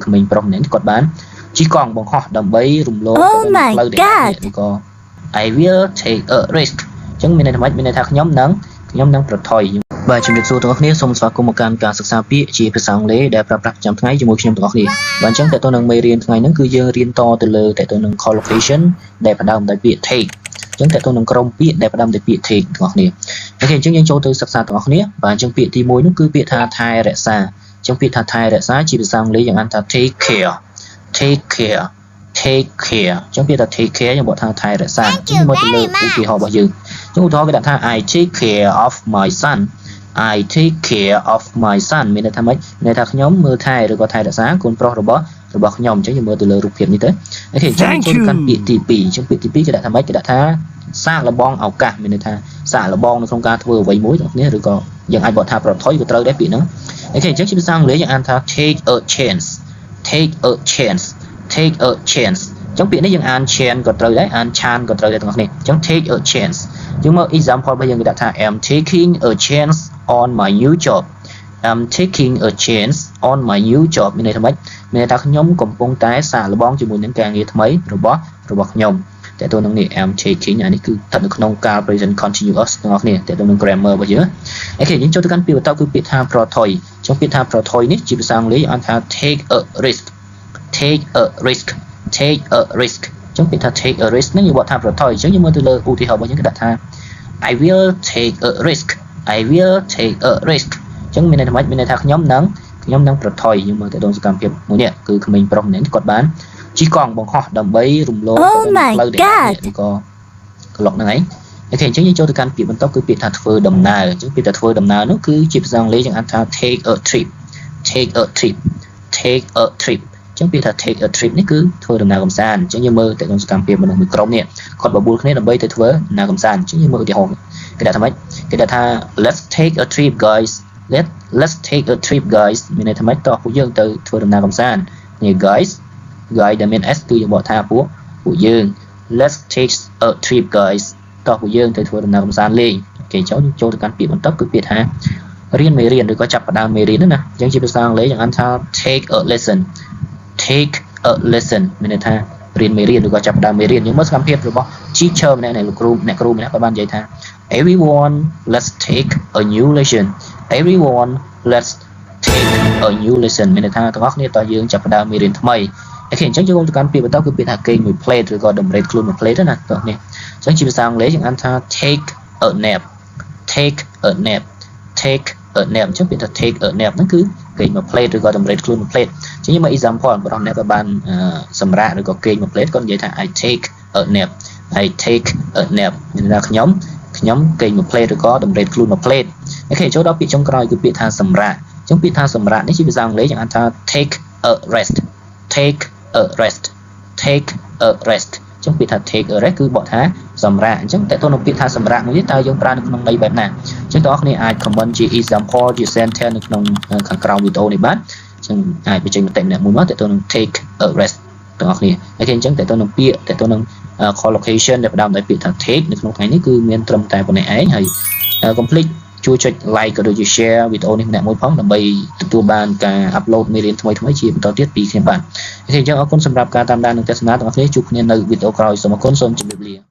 ក្មេងប្រុសនេះគាត់បានជីកង់បង្ហោះដើម្បីរំលោភផ្លូវនេះក៏ I will take a risk អញ្ចឹងមានន័យថាម៉េចមានន័យថាខ្ញុំនឹងប្រថុយបាទជំរាបសួរទាំងអស់គ្នាសូមស្វាគមន៍មកកាន់ការសិក្សាពាក្យជាភាសាអង់គ្លេសដែលប្រើប្រាស់ប្រចាំថ្ងៃជាមួយខ្ញុំទាំងអស់គ្នាបាទអញ្ចឹងតើតើនឹងមេរៀនថ្ងៃហ្នឹងគឺយើងរៀនតទៅលើតើតើនឹង collocation ដែលផ្ដើមដោយពាក្យ take អញ្ចឹងតើតើនឹងក្រុមពាក្យដែលផ្ដើមដោយពាក្យ take ទាំងអស់គ្នាអូខេអញ្ចឹងយើងចូលទៅសិក្សាទាំងអស់គ្នាបាទអញ្ចឹងពាក្យទី1នោះគឺពាក្យថាថែរក្សាអញ្ចឹងពាក្យថាថែរក្សាជាភាសាអង់គ្លេសយើងអានថា take care អញ្ចឹងពាក្យថា take care យើងបកថាថែរក្សាអញ្ចឹងមកទៅលើឧទាហរណ៍របស់យើងអញ្ចឹងឧទាហរណ៍គេដាក់ថា I take care of my son I take care of my son មានន័យថាម៉េចមានន័យថាខ្ញុំមើលថែឬក៏ថែរក្សាកូនប្រុសរបស់ខ្ញុំអញ្ចឹងយើងមើលទៅលើរូបភាពនេះទៅអូខេអញ្ចឹងចូលទៅកាន់ពាក្យទី2អញ្ចឹងពាក្យទី2គេដាក់ថាម៉េចគេដាក់ថាសាកល្បងឱកាសមានន័យថាសាកល្បងនៅក្នុងការធ្វើអ្វីមួយទាំងគ្នាឬក៏យើងអាចបកថាប្រថុយក៏ត្រូវដែរពាក្យហ្នឹងអូខេអញ្ចឹងជាភាសាអង់គ្លេសយើងអានថា take a chance អញ្ចឹងពាក្យនេះយើងអាន chance ក៏ត្រូវដែរអាន chance ក៏ត្រូវដែរទាំងអស់គ្នាអញ្ចឹង take a chance យើងមក example របស់យើងគេដាក់ថា I'm taking a chance on my new job I'm taking a chance on my new job មានន័យថាម៉េចមានន័យថាខ្ញុំកំពុងតែសាកល្បងជាមួយនឹងការងារថ្មីរបស់ខ្ញុំតែទៅនឹងនេះ I'm taking អានេះគឺស្ថិតនៅក្នុងការ present continuous ទាំងអស់គ្នាតែទៅនឹង grammar របស់យើងអូខេយើងចូលទៅកាន់ពាក្យបន្តគឺពាក្យថាប្រថុយអញ្ចឹងពាក្យថាប្រថុយនេះជាភាសាអង់គ្លេសអានថា take a risk អញ្ចឹងពាក្យថា take a risk នេះយើងបកថាប្រថុយអញ្ចឹងយើងមើលទៅលើឧទាហរណ៍របស់យើងគេដាក់ថា I will take a risk អញ្ចឹងមានន័យថាម៉េចមានន័យថាខ្ញុំនឹងប្រថុយយើងមើលទៅដល់សកម្មភាពមួយនេះគឺក្មេងប្រុសនេះគាត់បានជីកង់បង្ហោះដើម្បីរំលោភផ្លូវនេះក៏ក្លុកហ្នឹងឯងអូខេអញ្ចឹងយើងចូលទៅកាន់ពាក្យបន្តគឺពាក្យថាធ្វើដំណើរអញ្ចឹងពាក្យថាធ្វើដំណើរនោះគឺជាភាសាអង់គ្លេសយើងអានថា take a trip អញ្ចឹងពាក្យថា take a trip នេះគឺធ្វើដំណើរកម្សាន្តអញ្ចឹងយើងមើលទៅក្នុងសកម្មភាពមនុស្សមួយក្រុមនេះគាត់បបួលគ្នាដើម្បីទៅធ្វើដំណើរកម្សាន្តអញ្ចឹងយើងមើលឧទាហរណ៍គេដាក់ថាម៉េចគេដាក់ថា let's take a trip guys មានន័យថាម៉េចតោះពួកយើងទៅធ្វើដំណើរកម្សាន្តនេះ guys ដែលមាន s គឺយើងបកថាពួកយើង let's take a trip guys តោះពួកយើងទៅធ្វើដំណើរកម្សាន្តលេងគេចូលទៅកាន់ពាក្យបន្តគឺពាក្យថារៀនមេរៀនឬក៏ចាប់ផ្ដើមមេរៀនណាអញ្ចឹងជាភាសាអង់គ្លេសយើងអានថា take a lesson មានន័យថារៀនមេរៀនឬក៏ចាប់ផ្ដើមមេរៀនយើងមើលសកម្មភាពរបស់ teacher ម្នាក់អ្នកគ្រូម្នាក់គាត់បាននិយាយថា everyone let's take a new lesson មានន័យថាទាំងអស់គ្នាតើយើងចាប់ផ្ដើមមេរៀនថ្មីអូខេអញ្ចឹងយើងទៅកាន់ពាក្យបន្តគឺពាក្យថាគេងមួយ plate ឬក៏តម្រេតខ្លួនមួយ plate ណាតោះនេះអញ្ចឹងជាភាសាអង់គ្លេសយើងអានថា take a nap អញ្ចឹងពាក្យថា take a nap ហ្នឹងគឺគេងមួយ plate ឬក៏តម្រេតខ្លួនមួយ plate អញ្ចឹងយើងមក example បងប្អូនអ្នកក៏បានសម្រាកឬក៏គេងមួយ plate គាត់និយាយថា I take a nap មានន័យថាខ្ញុំគេងមួយ plate ឬក៏តម្រេតខ្លួនមួយ plate អូខេចូលដល់ពាក្យចុងក្រោយគឺពាក្យថាសម្រាកអញ្ចឹងពាក្យថាសម្រាកនេះជាភាសាអង់គ្លេសយើងអានថា take a rest អញ្ចឹងពាក្យថា take a rest គឺបកថាសម្រាកអញ្ចឹងតើតើនៅពាក្យថាសម្រាកមួយនេះតើយើងប្រើនៅក្នុងន័យបែបណាអញ្ចឹងបងប្អូនអាច comment ជា example ជា sentence នៅក្នុងខាងក្រោមវីដេអូនេះបាទអញ្ចឹងអាចបញ្ចេញមតិម្នាក់មួយមកតើតើនឹង take a rest បងប្អូនអូខេអញ្ចឹងតើតើនឹងពាក្យតើតើនឹង collocation ដែលផ្ដើមដោយពាក្យថា take នៅក្នុងថ្ងៃនេះគឺមានត្រឹមតែប៉ុណ្ណេះឯងហើយ complete ជួយចុច like ក៏ដូចជា share វីដេអូនេះម្នាក់មួយផងដើម្បីទទួលបានការ upload មេរៀនថ្មីជាបន្តទៀតពីខ្ញុំបាទអូខេអញ្ចឹងអរគុណសម្រាប់ការតាមដាននិងទស្សនាទាំងអស់គ្នាជួបគ្នានៅវីដេអូក្រោយសូមអរគុណសូមជម្រាបលា